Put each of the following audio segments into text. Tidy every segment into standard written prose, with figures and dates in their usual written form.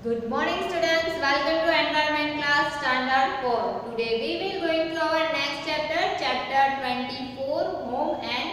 Good morning students, welcome to environment class standard 4. Today we will going to our next chapter 24 home and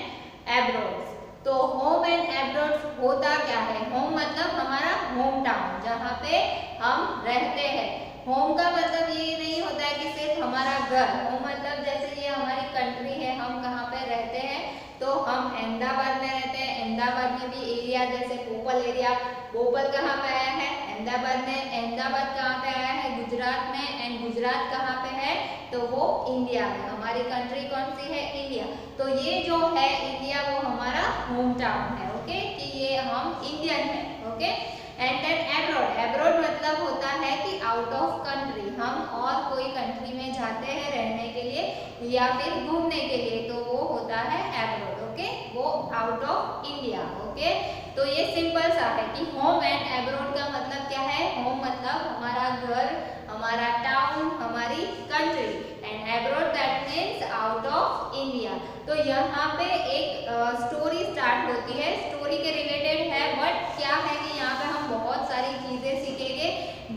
abroad. तो home and abroad होता क्या है? home मतलब हमारा home town जहाँ पे हम रहते हैं. होम का मतलब ये नहीं होता है कि सिर्फ हमारा घर. होम मतलब जैसे ये हमारी कंट्री है, हम कहाँ पे रहते हैं, तो हम अहमदाबाद में रहते हैं. अहमदाबाद में भी एरिया जैसे भोपाल एरिया, भोपाल कहाँ पे आया है? अहमदाबाद में. अहमदाबाद कहाँ पे आया है? गुजरात में. एंड गुजरात कहाँ पे है? तो वो इंडिया में. हमारी कंट्री कौन सी है? इंडिया. तो ये जो है इंडिया वो हमारा होम टाउन है. ओके, कि ये हम इंडियन है. Okay. And then abroad. Abroad मतलब होता है कि आउट ऑफ कंट्री. हम और कोई कंट्री में जाते हैं रहने के लिए या फिर घूमने के लिए, तो वो होता है एब्रॉड. ओके, वो आउट ऑफ इंडिया. ओके, तो ये सिंपल सा है कि होम एंड एब्रॉड का मतलब क्या है? होम मतलब हमारा घर, हमारा टाउन, हमारी country. And abroad that means out of India. तो यहाँ पे एक स्टोरी स्टार्ट होती है. स्टोरी के रिलेटेड है, बट क्या है कि यहाँ पे हम बहुत सारी चीजें सीखेंगे.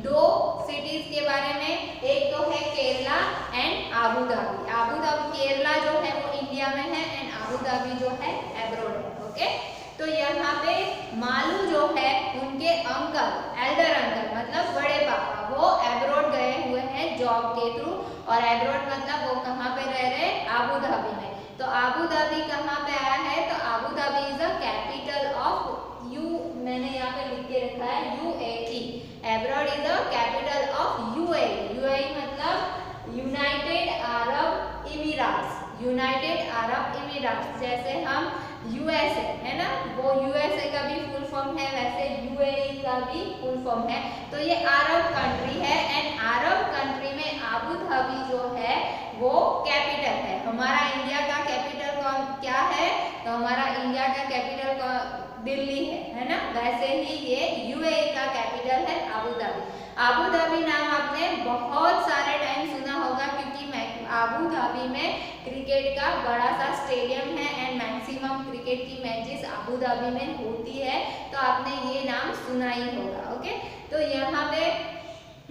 दो सिटीज के बारे में. एक तो है Kerala and Abu Dhabi. Abu Dhabi, Kerala जो है वो इंडिया में है एंड आबू धाबी जो है एब्रॉड है. ओके, तो यहाँ पे मालू जो है उनके अंकल, एल्डर अंकल मतलब बड़े पापा, वो एब्रॉड गए हुए हैं जॉब के थ्रू. और एब्रॉड मतलब वो कहाँ पे रह रहे हैं? आबू धाबी में. तो आबू धाबी कहाँ पे आया है? तो Abu Dhabi is the capital of U, मैंने यहाँ पे लिख के रखा है UAE. Abroad is the capital of UAE. UAE मतलब United Arab Emirates. United Arab Emirates. जैसे हम यूएसए है ना, वो यूएसए का भी फुल फॉर्म है, वैसे यूएई का भी फुल फॉर्म है. तो ये अरब कंट्री है एंड अरब कंट्री में आबू धाबी जो है वो कैपिटल है. हमारा इंडिया का कैपिटल कौन क्या है? तो हमारा इंडिया का कैपिटल दिल्ली है ना. वैसे ही ये यूएई का कैपिटल है आबू धाबी. आबू धाबी नाम आपने बहुत सारे टाइम सुना होगा क्योंकि आबू धाबी में क्रिकेट का बड़ा सा स्टेडियम है एंड मैक्सिमम क्रिकेट की मैचेस आबू धाबी में होती है. तो आपने ये नाम सुना ही होगा. ओके, तो यहाँ पे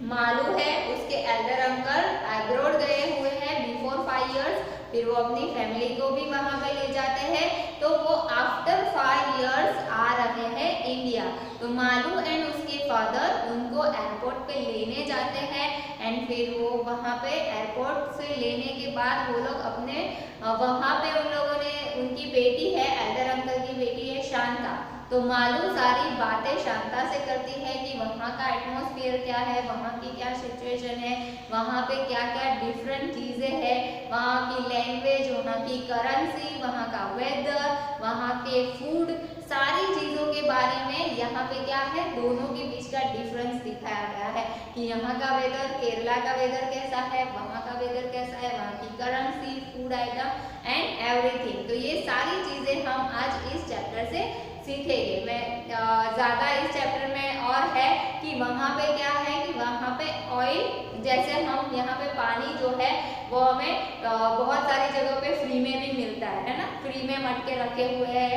मालू है, उसके एल्डर अंकल एब्रॉड गए हुए हैं बिफोर 5 इयर्स. फिर वो अपनी फैमिली को भी वहां पे ले जाते हैं. तो वो आफ्टर 5 इयर्स आ रहे हैं इंडिया. तो मालू एंड उसके फादर उनको एयरपोर्ट पे लेने जाते हैं एंड फिर वो वहां पे एयरपोर्ट से लेने के बाद वो लोग अपने वहां पे उन लोगों ने, उनकी बेटी है, एल्डर अंकल की बेटी है शांता. तो मालू सारी बातें शांता से करती है कि वहाँ का एटमॉस्फेयर क्या है, वहाँ की क्या सिचुएशन है, वहाँ पे क्या क्या डिफरेंट चीज़ें हैं, वहाँ की लैंग्वेज, वहाँ की करेंसी, वहाँ का वेदर, वहाँ के फूड, सारी चीज़ों के बारे में यहाँ पे क्या है, दोनों के बीच का डिफरेंस दिखाया गया है कि यहाँ का वेदर, केरला का वेदर कैसा है, वहाँ का वेदर कैसा है, वहाँ की currency, food item and everything. तो ये सारी चीज़ें हम आज इस चैप्टर से सीखेंगे. मैं ज़्यादा इस चैप्टर में और है कि वहाँ पे क्या है कि वहाँ पे ऑयल, जैसे हम यहाँ पे पानी जो है वो हमें बहुत सारी जगहों पे फ्री में भी मिलता है ना. फ्री में मटके रखे हुए हैं.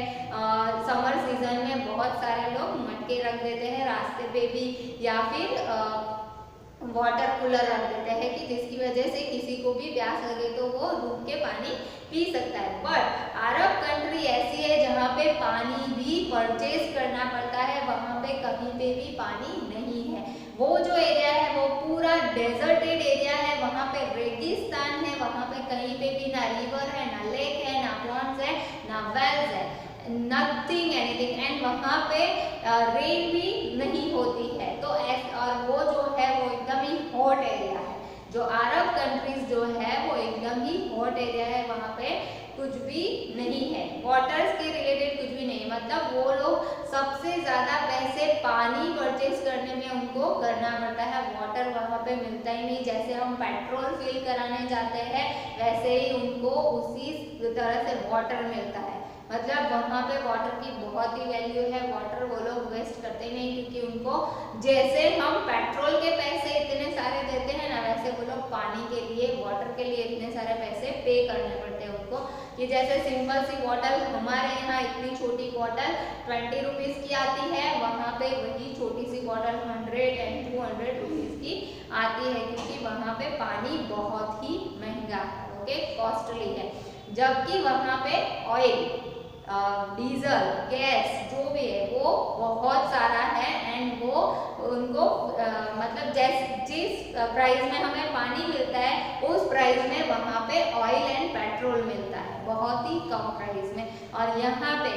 समर सीजन में बहुत सारे लोग मटके रख देते हैं रास्ते पे भी, या फिर वाटर कूलर रख देते हैं कि जिसकी वजह से किसी को भी प्यास लगे तो वो रुक के पानी पी सकता है. बट अरब कंट्री ऐसी है जहाँ पे पानी भी परचेज करना पड़ता है. वहाँ पे कहीं पे भी पानी नहीं है. वो जो एरिया है वो पूरा डेजर्टेड एरिया है. वहाँ पे रेगिस्तान है. वहाँ पे कहीं पे भी ना रिवर है, ना लेक है, ना पॉन्ड्स है, ना वेल्स है, नथिंग एनीथिंग. एंड वहाँ पे रेन भी नहीं होती है. तो और वो जो है वो एकदम ही हॉट एरिया है. जो अरब कंट्रीज जो है वो एकदम ही हॉट एरिया है. वहाँ पे कुछ भी नहीं है. वाटर्स के रिलेटेड कुछ भी नहीं. मतलब वो लोग सबसे ज़्यादा पैसे पानी परचेज करने में उनको करना पड़ता है. वाटर वहाँ पे मिलता ही नहीं. जैसे हम पेट्रोल फिल कराने जाते हैं वैसे ही उनको उसी तरह से वाटर मिलता है. मतलब वहाँ पे वाटर की बहुत ही वैल्यू है. वाटर वो लोग वेस्ट करते नहीं क्योंकि उनको, जैसे हम पेट्रोल के पैसे इतने सारे देते हैं ना, वैसे वो लोग पानी के लिए, वाटर के लिए इतने सारे पैसे पे करने पड़ते हैं उनको कि जैसे सिंपल सी बॉटल हमारे यहाँ इतनी छोटी बॉटल 20 रुपीज़ की आती है, वहाँ पे वही छोटी सी बॉटल 100 and 200 रुपीज़ की आती है, क्योंकि वहाँ पे पानी बहुत ही महंगा है, ओके, कॉस्टली है। जबकि वहाँ पे ऑयल, डीजल, गैस जो भी है वो बहुत सारा है एंड वो उनको मतलब जिस प्राइस में हमें पानी मिलता है उस प्राइस में वहाँ पे ऑयल एंड पेट्रोल मिलता है, बहुत ही कम प्राइस में। और यहाँ पे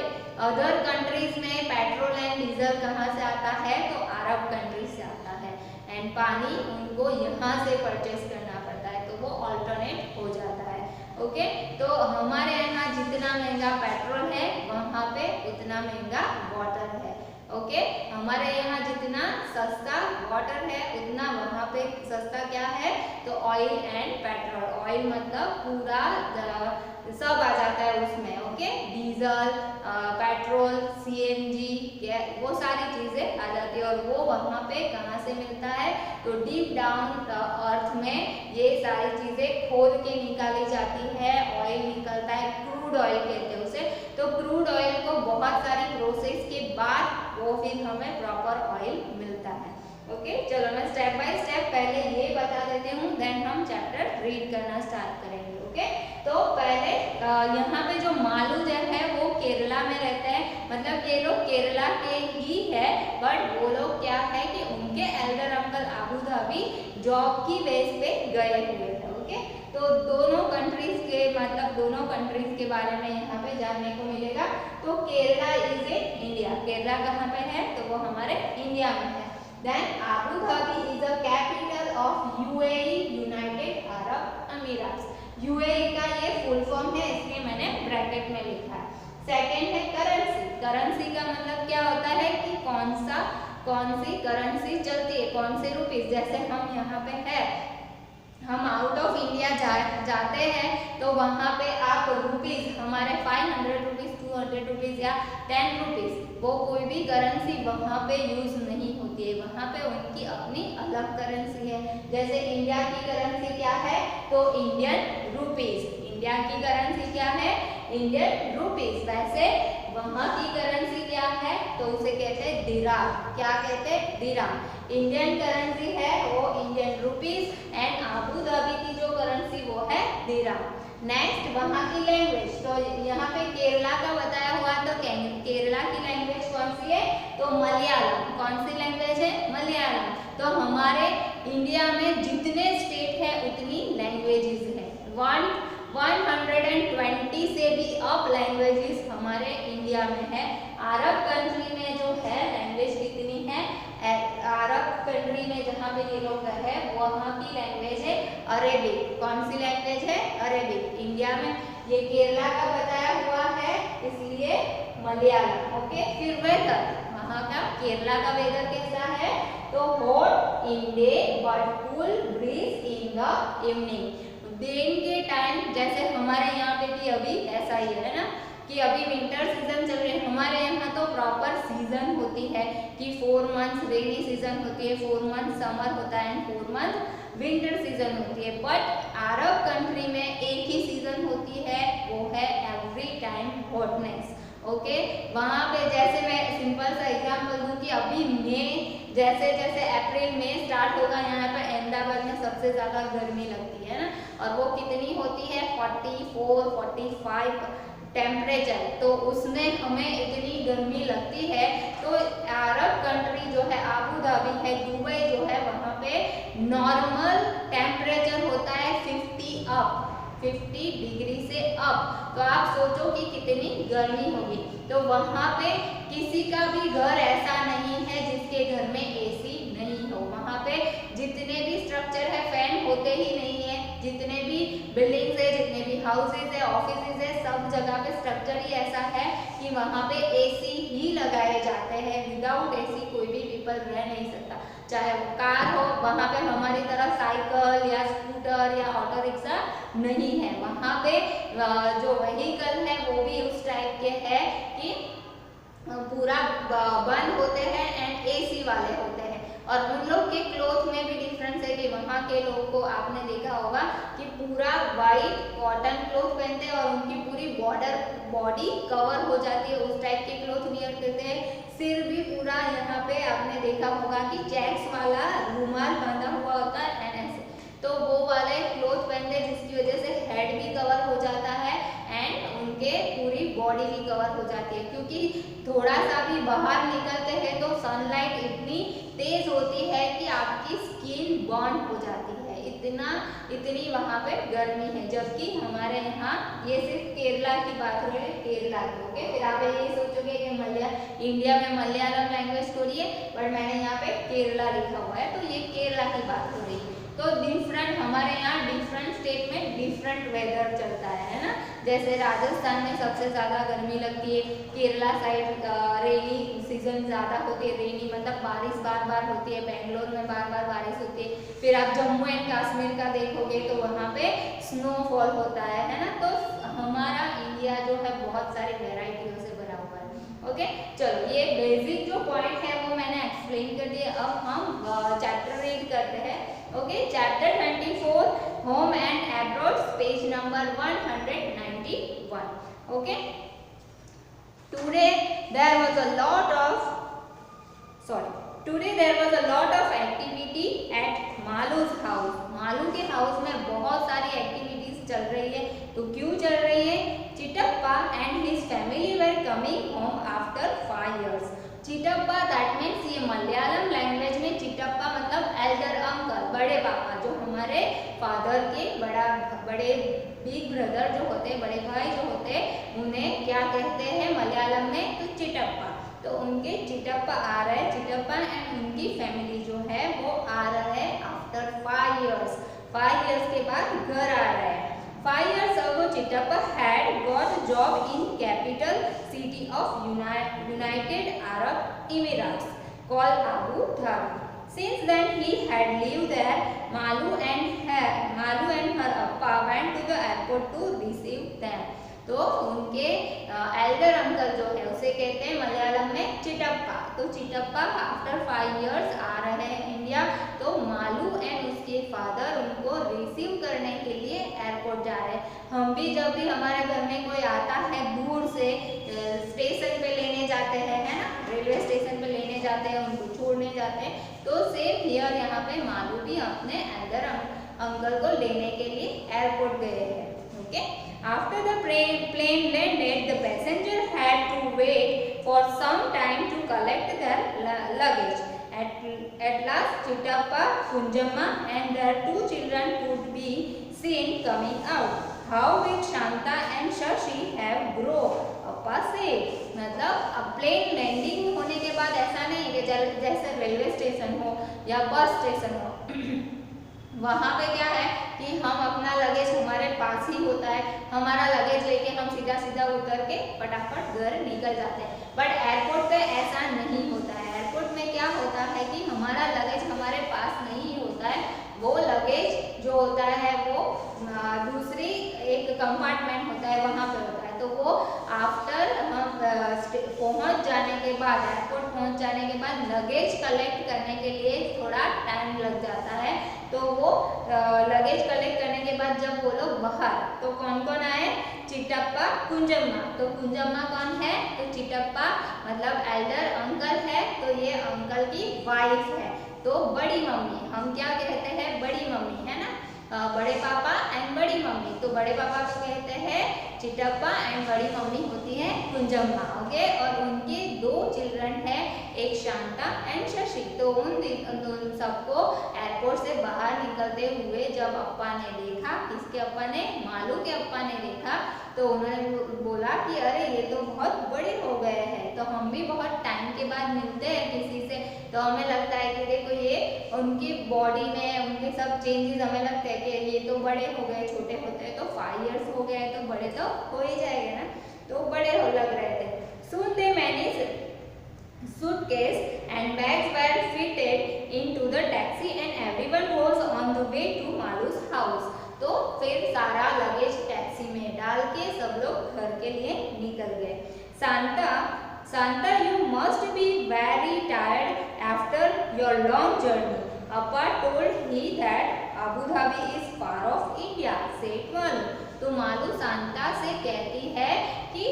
अदर कंट्रीज में पेट्रोल एंड डीजल कहाँ से आता है, तो अरब कंट्रीज से आता है एंड पानी उनको यहाँ से परचेज करना पड़ता है, तो वो ऑल्टरनेट हो जाता है, ओके। तो हमारे यहाँ जितना महंगा पेट्रोल है वहाँ पे उतना महंगा वाटर है, ओके। हमारे यहाँ जितना सस्ता वाटर है उतना वहाँ पे सस्ता क्या है, तो ऑयल एंड पेट्रोल। ऑयल मतलब पूरा सब आ जाता है उसमें, ओके, डीजल, पेट्रोल, सीएनजी, वो सारी चीजें आ जाती है। और वो वहाँ पे कहाँ से मिलता है, तो डीप डाउन अर्थ में ये सारी चीजें खोद के निकाली जाती है, ऑयल निकलता है, क्रूड ऑयल कहते हैं उसे। तो क्रूड ऑयल को बहुत सारी प्रोसेस के बाद वो फिर हमें प्रॉपर ऑयल मिलता है, ओके। चलो मैं स्टेप बाय स्टेप पहले ये बता देती हूँ, देन हम चैप्टर रीड करना स्टार्ट करेंगे, ओके। तो पहले यहाँ पे जो मालू जो है वो केरला में रहते हैं, मतलब ये लोग केरला के ही है, बट वो लोग क्या है कि उनके Elder uncle Abu Dhabi job की बेस पे गए हुए थे, ओके। तो दोनों कंट्रीज के मतलब दोनों कंट्रीज के बारे में यहाँ पे जानने को मिलेगा। तो Kerala is in India, Kerala कहाँ पे है, तो वो हमारे इंडिया में है। Then Abu Dhabi is the capital of UAE, United Arab Emirates. UAE का ये फुल फॉर्म है, इसलिए मैंने ब्रैकेट में लिखा है। सेकेंड है करेंसी, करेंसी का मतलब क्या होता है कि कौन सी करेंसी चलती है, कौन से रुपीज। जैसे हम यहाँ पे है, हम आउट ऑफ इंडिया जाते हैं तो वहाँ पे आप रुपीज हमारे 500 रुपीज, 200 रुपीज या 10 रुपीज, वो कोई भी करेंसी वहाँ पे यूज नहीं होती है, वहाँ पे उनकी अपनी अलग करेंसी है। जैसे इंडिया की करेंसी क्या है, तो इंडियन रुपीज, इंडिया की करेंसी क्या है, इंडियन रुपीज। वैसे वहाँ की करेंसी क्या है, तो उसे कहते हैं दिराम। क्या कहते हैं, दिराम। इंडियन करेंसी है वो Indian rupees and Abu Dhabi की जो करेंसी वो है दिराम। नेक्स्ट वहाँ की लैंग्वेज, तो यहाँ पे केरला का बताया हुआ, तो केरला की लैंग्वेज कौन सी है, तो मलयालम। कौन सी लैंग्वेज है, मलयालम। तो हमारे इंडिया में जितने स्टेट है उतनी लैंग्वेजेस है, 120 से भी अप लैंग्वेजेस हमारे इंडिया में है। अरब कंट्री में जो है लैंग्वेज कितनी है, अरब कंट्री में जहाँ पे ये लोग है वहाँ की लैंग्वेज है अरेबिक। कौन सी लैंग्वेज है, अरेबिक। इंडिया में ये केरला का बताया हुआ है इसलिए मलयालम, ओके। फिर वेदर, वहाँ का केरला का वेदर कैसा है, तो hot in day but cool bridge in the evening. दिन के टाइम जैसे हमारे यहाँ पे भी अभी ऐसा ही है ना, कि अभी विंटर सीजन चल रही है। हमारे यहाँ तो प्रॉपर सीजन होती है कि 4 मंथ्स रेनी सीजन होती है, 4 मंथ समर होता है एंड 4 मंथ विंटर सीजन होती है। बट अरब कंट्री में एक ही सीजन होती है, वो है एवरी टाइम हॉटनेस, ओके। वहाँ पे जैसे मैं सिंपल सा एग्जाम्पल दूँ कि अभी मई जैसे अप्रैल में स्टार्ट होगा, यहाँ पर अहमदाबाद में सबसे ज़्यादा गर्मी लगती है ना, और वो कितनी होती है 44, 45 टेम्परेचर, तो उसमें हमें इतनी गर्मी लगती है। तो अरब कंट्री जो है अबू धाबी है, दुबई जो है, वहाँ पे नॉर्मल टेम्परेचर होता है 50 डिग्री से अप। तो आप सोचो कि कितनी गर्मी होगी। तो वहाँ पे किसी का भी घर ऐसा नहीं है जिसके घर में एसी नहीं हो। वहाँ पे जितने भी स्ट्रक्चर है फैन होते ही नहीं है, जितने भी बिल्डिंग्स है, जितने भी हाउसेज है, ऑफिसेज है, सब जगह पे स्ट्रक्चर ही ऐसा है कि वहाँ पे एसी ही लगाए जाते हैं। विदाउट एसी कोई भी पीपल रह नहीं सकता, चाहे वो कार हो। वहाँ पे हमारी तरह साइकिल या स्कूटर या ऑटो रिक्शा नहीं है। वहाँ पे जो व्हीकल है वो भी उस टाइप के है कि पूरा बंद होते हैं एंड एसी वाले होते हैं। और उन लोग के क्लोथ में भी डिफरेंस है कि वहाँ के लोगों को आपने देखा होगा कि पूरा वाइट कॉटन क्लोथ पहनते हैं और उनकी पूरी बॉडी कवर हो जाती है, उस टाइप के क्लोथ वियर करते हैं। सिर भी पूरा यहाँ पे आपने देखा होगा कि चेक्स वाला रुमाल बांधा हुआ होता है एंड ऐसे, तो वो वाले क्लोथ पहनते हैं जिसकी वजह से हेड भी कवर हो जाता है एंड उनके पूरी बॉडी भी कवर हो जाती है, क्योंकि थोड़ा सा भी बाहर निकलते हैं तो सनलाइट इतनी तेज होती है कि आपकी स्किन बर्न हो जाती है, इतनी वहाँ पे गर्मी है। जबकि हमारे यहाँ, ये सिर्फ केरला की बात हो रही है, केरला की, ओके। फिर आप यही सोचोगे कि इंडिया में मलयालम लैंग्वेज थोड़ी है, बट मैंने यहाँ पे केरला लिखा हुआ है, तो ये केरला की बात हो रही है। तो डिफरेंट, हमारे यहाँ डिफरेंट स्टेट में डिफरेंट वेदर चलता है ना। जैसे राजस्थान में सबसे ज़्यादा गर्मी लगती है, केरला साइड रेनी सीजन ज़्यादा होती है, रेनी मतलब बारिश बार बार होती है, बेंगलोर में बार बार बारिश होती है। फिर आप जम्मू एंड कश्मीर का देखोगे तो वहाँ पे स्नोफॉल होता है ना। तो हमारा इंडिया जो है बहुत सारी वेराइटियों से भरा हुआ है, ओके। चलो, ये बेसिक जो पॉइंट है वो मैंने एक्सप्लेन कर दिया। अब हम चैप्टर रीड करते हैं, okay. Chapter 24 home and abroad, page number 191, okay. Today there was a lot of activity at मालू's house. Malu के हाउस में बहुत सारी एक्टिविटीज चल रही है। तो क्यों चल रही है? Chittappa and his family were coming home after 5 years. Chittappa that means, ये मलयालम लैंग्वेज में चिटप्पा मतलब एल्डर अंकल, बड़े पापा, जो हमारे फादर के बड़े बिग ब्रदर जो होते हैं, बड़े भाई जो होते हैं, उन्हें क्या कहते हैं मलयालम में? तो चिटप्पा। तो उनके चिटप्पा आ रहे, चिटप्पा एंड उनकी फैमिली जो है वो आ रहे हैं आफ्टर 5 years। 5 years के बाद घर आ रहे हैं। 5 years ago चिटप्पा had got job in capital city of United Arab Emirates called Abu Dhabi. Since then he had lived there. Malu and her appa went to the airport to receive them. तो उनके Elder uncle जो है उसे कहते हैं मलयालम में चिटप्पा। तो चिटप्पा after 5 years आ रहे हैं इंडिया। तो मालू एंड उसके फादर उनको रिसीव करने के लिए एयरपोर्ट जा रहे हैं। हम भी जब भी हमारे घर में कोई आता है दूर से, स्टेशन पे लेने जाते हैं, है ना, रेलवे स्टेशन पे लेने जाते हैं, उनको छोड़ने जाते हैं, तो सेम हियर यहाँ पे मालू भी अपने एल्डर अंकल को लेने के लिए एयरपोर्ट गए हैं, okay. After the plane landed, the passenger had to wait for some time to collect their luggage. At last, Chittappa, Kunjamma and their 2 children could be seen coming out. How big Shanta and Shashi have grown, Appa said. मतलब अब plane landing होने के बाद ऐसा नहीं कि जैसे railway station हो या बस स्टेशन हो, वहाँ पे क्या है कि हम अपना लगेज हमारे पास ही होता है, हमारा लगेज लेके हम सीधा सीधा उतर के फटाफट घर निकल जाते हैं। बट एयरपोर्ट पे ऐसा नहीं होता है। एयरपोर्ट में क्या होता है कि हमारा लगेज हमारे पास नहीं होता है, वो लगेज जो होता है वो दूसरी एक कंपार्टमेंट होता है, वहाँ पे होता है। तो वो आफ्टर हम पहुँच जाने के बाद, एयरपोर्ट पहुँच जाने के बाद लगेज कलेक्ट करने के लिए थोड़ा टाइम लग जाता है। तो वो लगेज कलेक्ट करने के बाद जब वो लोग बाहर, तो कौन कौन आए? चिटप्पा, कुंजम्मा। तो कुंजम्मा कौन है? तो चिटप्पा मतलब एल्डर अंकल है, तो ये अंकल की वाइफ है। तो बड़ी मम्मी, हम क्या कहते हैं? बड़ी मम्मी, है ना, बड़े पापा एंड बड़ी मम्मी। तो बड़े पापा को कहते हैं चिटप्पा एंड बड़ी मम्मी होती है कुंजम्मा, ओके। और उनके 2 चिल्ड्रन है, एक शांता एंड शशि। तो उन सबको एयरपोर्ट से बाहर निकलते हुए जब अप्पा ने देखा, किसके अप्पा ने? मालू के अप्पा ने देखा, तो उन्होंने बोला कि अरे ये तो बहुत बड़े हो गए हैं, तो हम भी बहुत टाइम के बाद मिलते हैं किसी से, तो हमें लगता है कि देखो ये उनकी बॉडी में उनके सब चेंजेस हमें लगते हैं कि ये तो बड़े हो गए, छोटे होते हैं तो 5 years हो गए तो बड़े तो हो ही जाएंगे ना, तो बड़े हो लग रहे थे। Soon they managed suitcase and bags were fitted into the taxi and everyone was on the way to Malu's house. तो फिर सारा लगेज टैक्सी में डाल के सब लोग घर के लिए निकल गए। Santa, you must be very tired after your long journey. Appa told he that Abu Dhabi is far off India, said Malu. तो मालू शांता से कहती है कि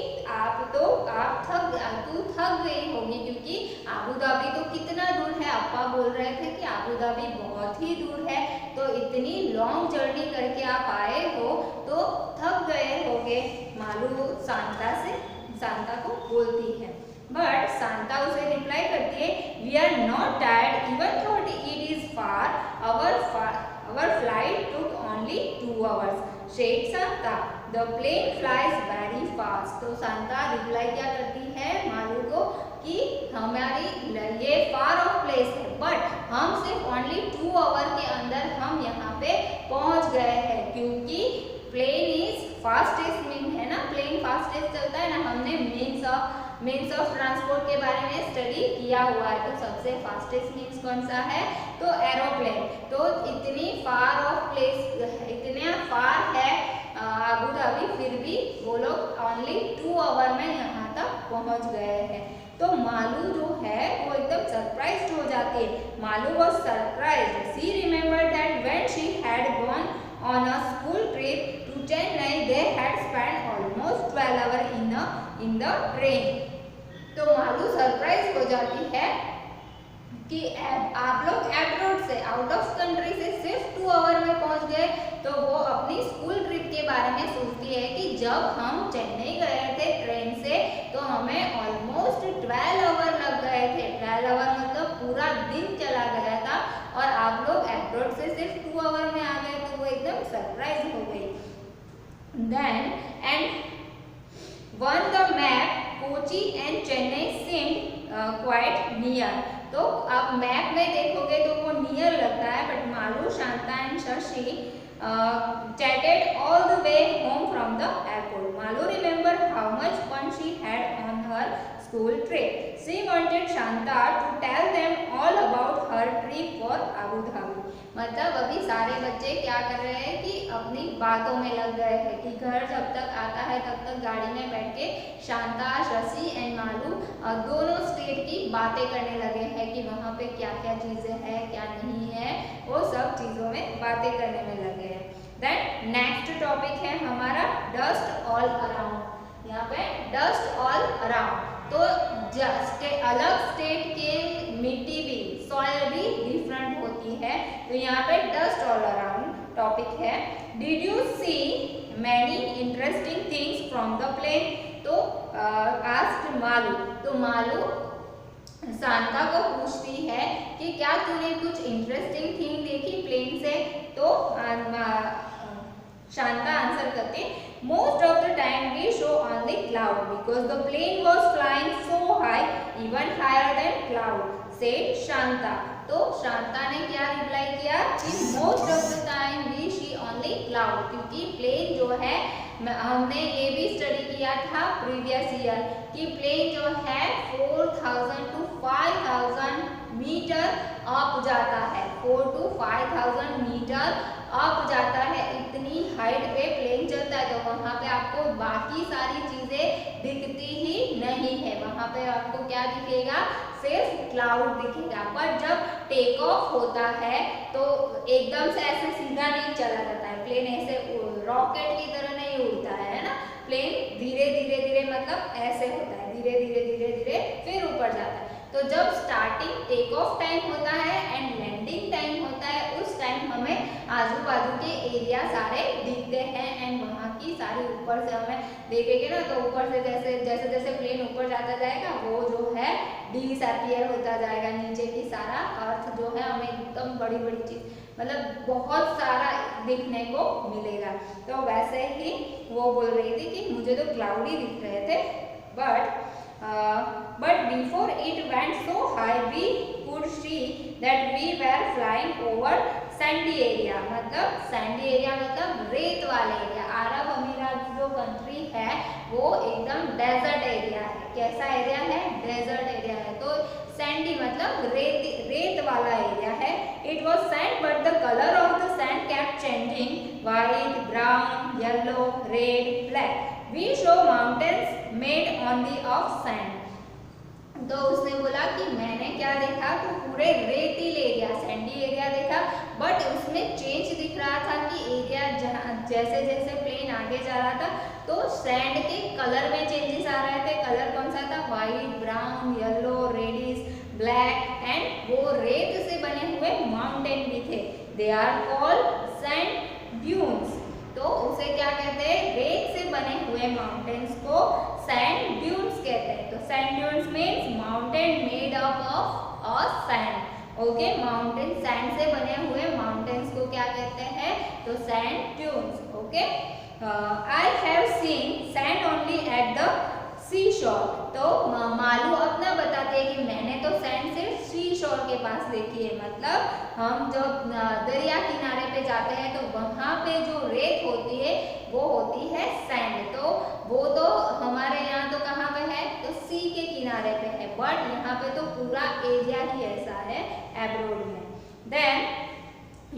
तू थक गई होगी क्योंकि आबू धाबी तो कितना दूर है। अप्पा बोल रहे थे कि आबू धाबी बहुत ही दूर है, तो इतनी लॉन्ग जर्नी करके आप आए हो तो थक गए होगे। मालू शांता को बोलती है, बट शांता उसे रिप्लाई करती है, we are not tired even thought it is far, our flight took only 2 hours, said Shanta, the plane flies very fast. तो शांता रिप्लाई क्या करती है मालू को कि हमारी ये फार ऑफ प्लेस है, बट हम सिर्फ ओनली 2 hour के अंदर हम यहाँ पे पहुँच गए हैं, क्योंकि प्लेन इज फास्टेस्ट मीन है ना, प्लेन फास्टेस्ट चलता है ना। हमने मीन्स ऑफ ट्रांसपोर्ट के बारे में स्टडी किया हुआ है, तो सबसे फास्टेस्ट मीन्स कौन सा है, तो एरोप्लेन। तो इतनी फार ऑफ प्लेस, इतना फार है आबू धाबी, फिर भी वो लोग ओनली 2 hour में यहाँ तक पहुँच गए हैं। तो मालू जो है वो एकदम सरप्राइज्ड हो जाती है। Malu was surprised, she remembered that when she had gone on a school trip to Chennai, they had spent almost 12 hours in the train. तो मालू सरप्राइज हो जाती है कि आप लोग एब्रॉड से, आउट ऑफ कंट्री से सिर्फ 2 hour में पहुंच गए। तो वो अपनी स्कूल ट्रिप के बारे में सोचती है कि जब हम चेन्नई गए थे ट्रेन से तो हमें ऑलमोस्ट 12 hour लग गए थे। 12 hour मतलब पूरा दिन चला गया था, और आप लोग एब्रॉड से सिर्फ 2 hour में आ गए, तो वो एकदम सरप्राइज हो गई। Then and on the map Kochi and Chennai seemed quite near. तो आप मैप में देखोगे तो वो नियर लगता है, but Malu, Shanta and Shashi chatted all the way home from the airport. Malu remembered how much fun she had on her school trip. She wanted Shanta to tell them all about her trip for Abu Dhabi. मतलब अभी सारे बच्चे क्या कर रहे हैं कि अपनी बातों में लग गए हैं कि घर जब तक आता है तब तक गाड़ी में बैठ के शांता, शशि एंड मालू दोनों स्टेट की बातें करने लगे हैं कि वहाँ पे क्या क्या चीज़ें हैं, क्या नहीं है, वो सब चीज़ों में बातें करने में लगे हैं। देन नेक्स्ट टॉपिक है हमारा डस्ट ऑल अराउंड। यहाँ पे डस्ट ऑल अराउंड, तो अलग स्टेट के मिट्टी भी, सॉइल भी डिफरेंट होती है। तो यहाँ पे डस्ट ऑल अराउंड टॉपिक है। Did you see many interesting things from the plane? तो आस्क्ड मालू। तो मालू शांता को पूछती है कि क्या तूने कुछ इंटरेस्टिंग थिंग देखी प्लेन से? तो शांता आंसर करते, most of the time we saw on the cloud because the plane was flying so high, even higher than cloud, said Shanta. तो शांता ने क्या रिप्लाई किया कि most of the time we see on the cloud, क्योंकि plane जो है, हमने ये भी स्टडी किया था प्रीवियस ईयर कि प्लेन जो है 4000 to 5000 मीटर अप जाता है, 4 to 5000 मीटर अप जाता है। इतनी हाइट पे प्लेन चलता है, तो वहाँ पे आपको बाकी सारी चीजें दिखती ही नहीं है। वहाँ पे आपको क्या दिखेगा, सिर्फ क्लाउड दिखेगा। पर जब टेक ऑफ होता है तो एकदम से ऐसे सीधा नहीं चला जाता है, प्लेन ऐसे रॉकेट की तरह नहीं उड़ता है ना। प्लेन धीरे धीरे धीरे मतलब ऐसे होता है, धीरे धीरे धीरे धीरे फिर ऊपर जाता है। तो जब स्टार्टिंग टेक ऑफ टाइम होता है एंड लैंडिंग टाइम होता है, उस टाइम हमें आजू बाजू के एरिया सारे दिखते हैं एंड वहाँ की सारी ऊपर से हमें देखेंगे ना, तो ऊपर से जैसे जैसे प्लेन ऊपर जाता जाएगा वो जो है डिसअपीयर होता जाएगा। नीचे की सारा अर्थ जो है हमें एकदम बड़ी बड़ी चीज मतलब बहुत सारा दिखने को मिलेगा। तो वैसे ही वो बोल रही थी कि मुझे तो क्लाउड ही दिख रहे थे, but before it went so high we could see that we were flying over sandy area। मतलब sandy area मतलब रेत वाले एरिया। अरब अमीरात जो कंट्री है वो एकदम डेजर्ट एरिया है। कैसा एरिया है? डेजर्ट एरिया है। तो सैंडी मतलब रेत वाला एरिया है। It was sand but the colour of the sand kept changing, white, brown, yellow, red, black. We saw mountains made on the of sand. तो उसने बोला कि मैंने क्या देखा, तो पूरे रेतील एरिया, सैंडी एरिया देखा, बट उसमें चेंज दिख रहा था कि एरिया जैसे जैसे प्लेन आगे जा रहा था तो सैंड के कलर में चेंजेस आ रहे थे। कलर कौन सा था, white, brown, yellow, reddish, black, and वो रेत से बने हुए माउंटेन भी थे। They are called sand dunes. तो उसे क्या कहते हैं, रेत से बने हुए माउंटेन्स को सैंड ड्यून्स कहते हैं। तो sand dunes means mountain made up of a sand. Okay, mountain sand से बने हुए माउंटेन्स को क्या कहते हैं, तो sand dunes. Okay, I have seen sand only at the sea shore. तो मालू अपना बताते हैं कि मैंने तो सैंड सिर्फ सी शोर के पास देखी है, मतलब हम जब दरिया किनारे पे जाते हैं तो वहाँ पे जो रेत होती है वो होती है सैंड। तो वो तो हमारे यहाँ तो कहाँ पे है, तो सी के किनारे पे है, बट यहाँ पे तो पूरा एरिया ही ऐसा है एब्रोड में। Then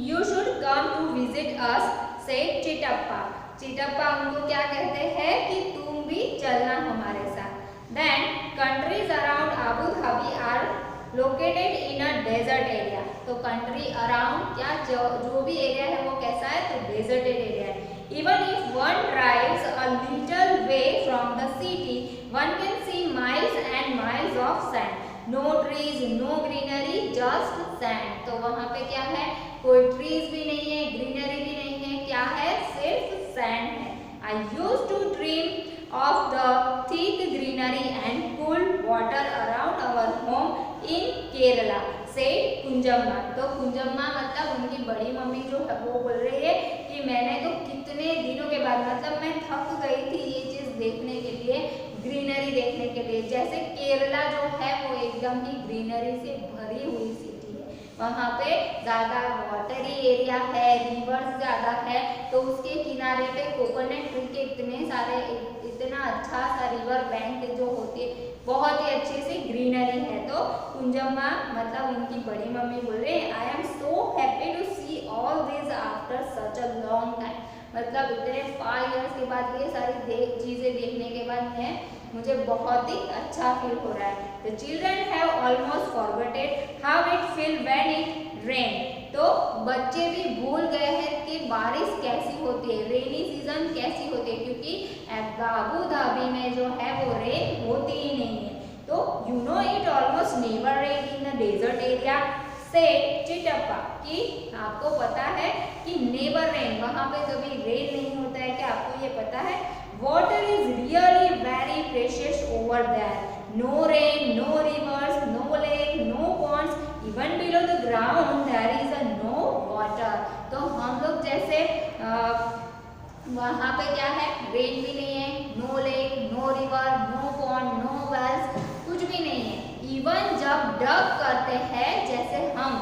you should come to visit us, said Chittappa. Chittappa उनको क्या कहते हैं कि तुम भी चलना हमारे साथ। Then countries around Abu Dhabi are located in a desert area. तो कंट्री अराउंड क्या जो भी एरिया है वो कैसा है, तो डेजर्टेड एरिया है। Even if one drives a little way from the city, one can see miles and miles of sand. No trees, no greenery, just sand. तो वहाँ पे क्या है, कोई ट्रीज भी नहीं है, ग्रीनरी भी नहीं है, क्या है, सिर्फ सैंड है। I used to dream of the thick greenery and cool water around our home in Kerala, said Kunjamma. तो कुंजम्मा मतलब उनकी बड़ी मम्मी जो है वो बोल रही है कि मैंने तो कितने दिनों के बाद, मतलब मैं थक गई थी ये चीज देखने के लिए, ग्रीनरी देखने के लिए। जैसे केरला जो है वो एकदम ही ग्रीनरी से भरी हुई सिटी है, वहाँ पे ज़्यादा वाटरी एरिया है, रिवर्स ज़्यादा है, तो उसके किनारे पे कोकोनट ट्री के इतने सारे, इतना अच्छा सा रिवर बैंक जो होती है, बहुत ही अच्छे से ग्रीनरी है। तो कुंजम्मा मतलब उनकी बड़ी मम्मी बोल रहे हैं, I am so happy to see all this after such a long time. मतलब इतने 5 इयर्स के बाद ये सारी चीज़ें देखने के बाद मुझे बहुत ही अच्छा फील हो रहा है। The children have almost forgotted how it feel when it rain. तो बच्चे भी भूल गए हैं कि बारिश कैसी होती है, रेनी सीजन कैसी होती है, क्योंकि आबू धाबी में जो है वो रेन होती ही नहीं है। तो you know it almost never rain in the desert area, said Chittappa. कि आपको पता है कि नेवर रेन, वहाँ पे कभी रेन नहीं होता है, क्या आपको ये पता है? Water is really very precious over there. No rain, no rivers, no lake, no ponds. Even below the ground there is a no water. तो हम लोग जैसे वहाँ पे क्या है, रेन भी नहीं है, no lake, no river, no pond, no wells, कुछ भी नहीं है। इवन जब डग करते हैं, जैसे हम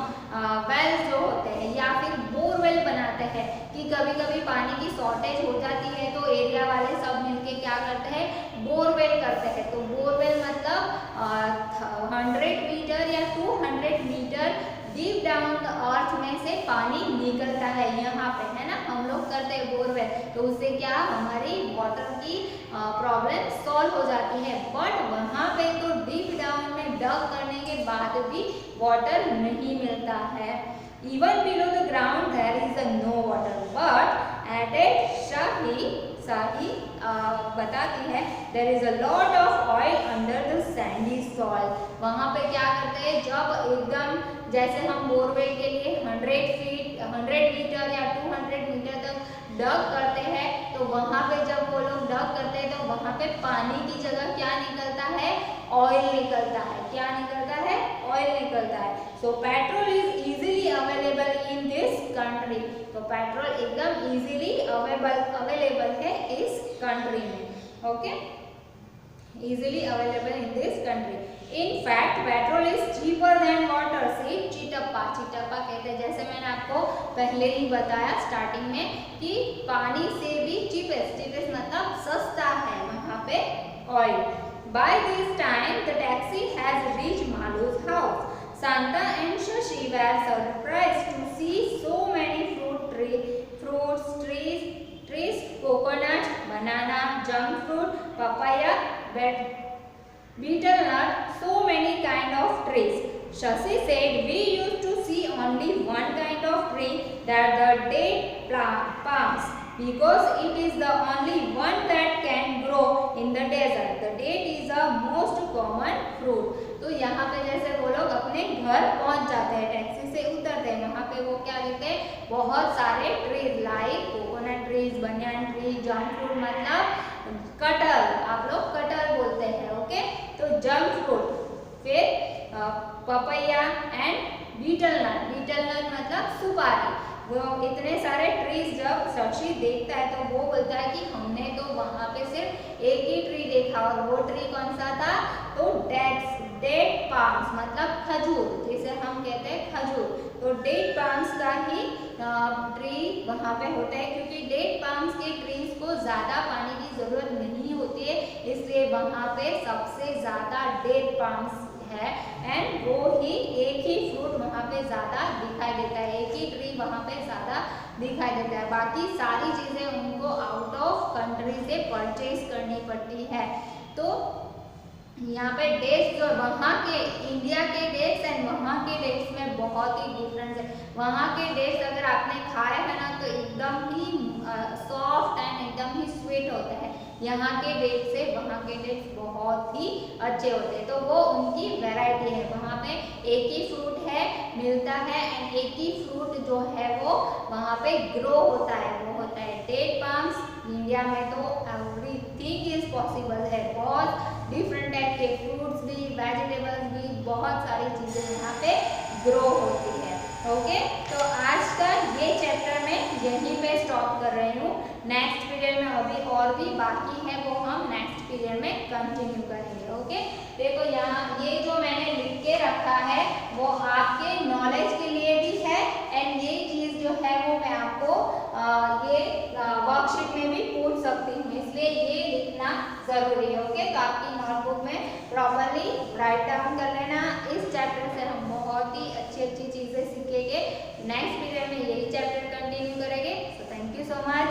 वेल जो होते हैं या फिर बोरवेल बनाते हैं, कि कभी कभी पानी की शॉर्टेज हो जाती है तो एरिया वाले सब मिलके क्या करते हैं, बोरवेल करते हैं। तो बोरवेल मतलब 100 मीटर या 200 metre deep down the earth में से पानी निकलता है, यहाँ पे है ना, हम लोग करते हैं बोरवेल, तो उससे क्या हमारी वाटर की प्रॉब्लम सॉल्व हो जाती है। बट वहाँ पे तो डीप डाउन में डग करने के बाद भी वाटर नहीं मिलता है। Even below the ground there is a no water, but एडेड शाही बताती है there is a lot of oil under the sandy soil. वहाँ पे क्या करते हैं, जब एकदम जैसे हम बोरवेल के लिए 100 मीटर या 200 मीटर तक डग करते हैं, तो वहाँ पे जब वो लोग डग करते हैं तो वहाँ पे पानी की जगह क्या निकलता है, ऑयल निकलता है। क्या निकलता है, ऑयल निकलता है। So petrol is easily available in this country. तो पेट्रोल एकदम इजीली अवेलेबल है इस कंट्री में। Okay, easily available in this country. In fact petrol is cheaper than water, said Chittappa. चिटप्पा कहते हैं, जैसे मैंने आपको पहले ही बताया स्टार्टिंग में कि पानी से भी चीपेस्ट मतलब सस्ता है वहाँ पे oil. By this time the taxi has reached Malu's house. Santa and Shashi were surprised to see so many fruits trees, coconut, banana, junk fruit, papaya, betel nut, so many kind of trees. Shashi said, we used to see only one kind of tree, that the date palms, because it is the only one that can grow in the desert. The date is a most common fruit. तो यहाँ पे जैसे वो लोग अपने घर पहुँच जाते हैं, टैक्सी से उतरते हैं, वहाँ पे वो क्या देखते हैं, बहुत सारे trees, like coconut trees, banyan tree, jack fruit मतलब कटहल, आप लोग कटहल बोलते हैं, ओके। तो जंक फ्रूट, फिर papaya and betel nut, betel nut मतलब सुपारी। वो इतने सारे ट्रीज जब शशि देखता है तो वो बोलता है कि हमने तो वहाँ पे सिर्फ एक ही ट्री देखा, और वो ट्री कौन सा था, तो डेट पाम्स मतलब खजूर, जिसे हम कहते हैं खजूर। तो डेट पाम्स का ही ट्री वहाँ पे होता है, क्योंकि डेट पाम्स के ट्रीज को ज़्यादा पानी की ज़रूरत नहीं होती है, इसलिए वहाँ पे सबसे ज़्यादा डेट पाम्स है। एंड वो ही एक ही फ्रूट वहाँ पे ज़्यादा दिखाई देता है, एक ही ट्री वहाँ पे ज़्यादा दिखाई देता है, बाकी सारी चीज़ें उनको आउट ऑफ कंट्री से परचेज करनी पड़ती है। तो यहाँ पे डेट्स जो वहाँ के इंडिया के डेट्स एंड वहाँ के डेट्स में बहुत ही डिफरेंस है। वहाँ के डेट्स अगर आपने खाए हैं ना तो एकदम ही सॉफ्ट एंड एकदम ही स्वीट होता है, यहाँ के डेट्स से वहाँ के डेट्स बहुत ही अच्छे होते हैं। तो वो उनकी वैरायटी है, वहाँ पे एक ही फ्रूट है मिलता है, एंड एक ही फ्रूट जो है वो वहाँ पे ग्रो होता है, वो होता है डेट पाम्स। इंडिया में तो एवरीथिंग इज पॉसिबल है, बहुत डिफरेंट टाइप के फ्रूट्स भी, वेजिटेबल्स भी, बहुत सारी चीज़ें यहाँ पे ग्रो होती है, ओके। तो आज का ये चैप्टर मैं यहीं पे स्टॉप कर रही हूँ, नेक्स्ट पीरियड में अभी और भी बाकी है, वो हम नेक्स्ट पीरियड में कंटिन्यू करेंगे, ओके। देखो यहाँ ये जो मैंने लिख के रखा है वो आपके नॉलेज के लिए भी है, एंड ये चीज़ जो है वो मैं आपको ये वर्कशीट में भी पूछ सकती हूँ, इसलिए ये लिखना ज़रूरी है, ओके। तो आपकी नोटबुक में प्रॉपरली राइट डाउन कर लेना। इस चैप्टर से हम बहुत ही अच्छी अच्छी चीज़ें सीखेंगे, नेक्स्ट पीरियड में यही चैप्टर कंटिन्यू करेंगे। So thank you so much.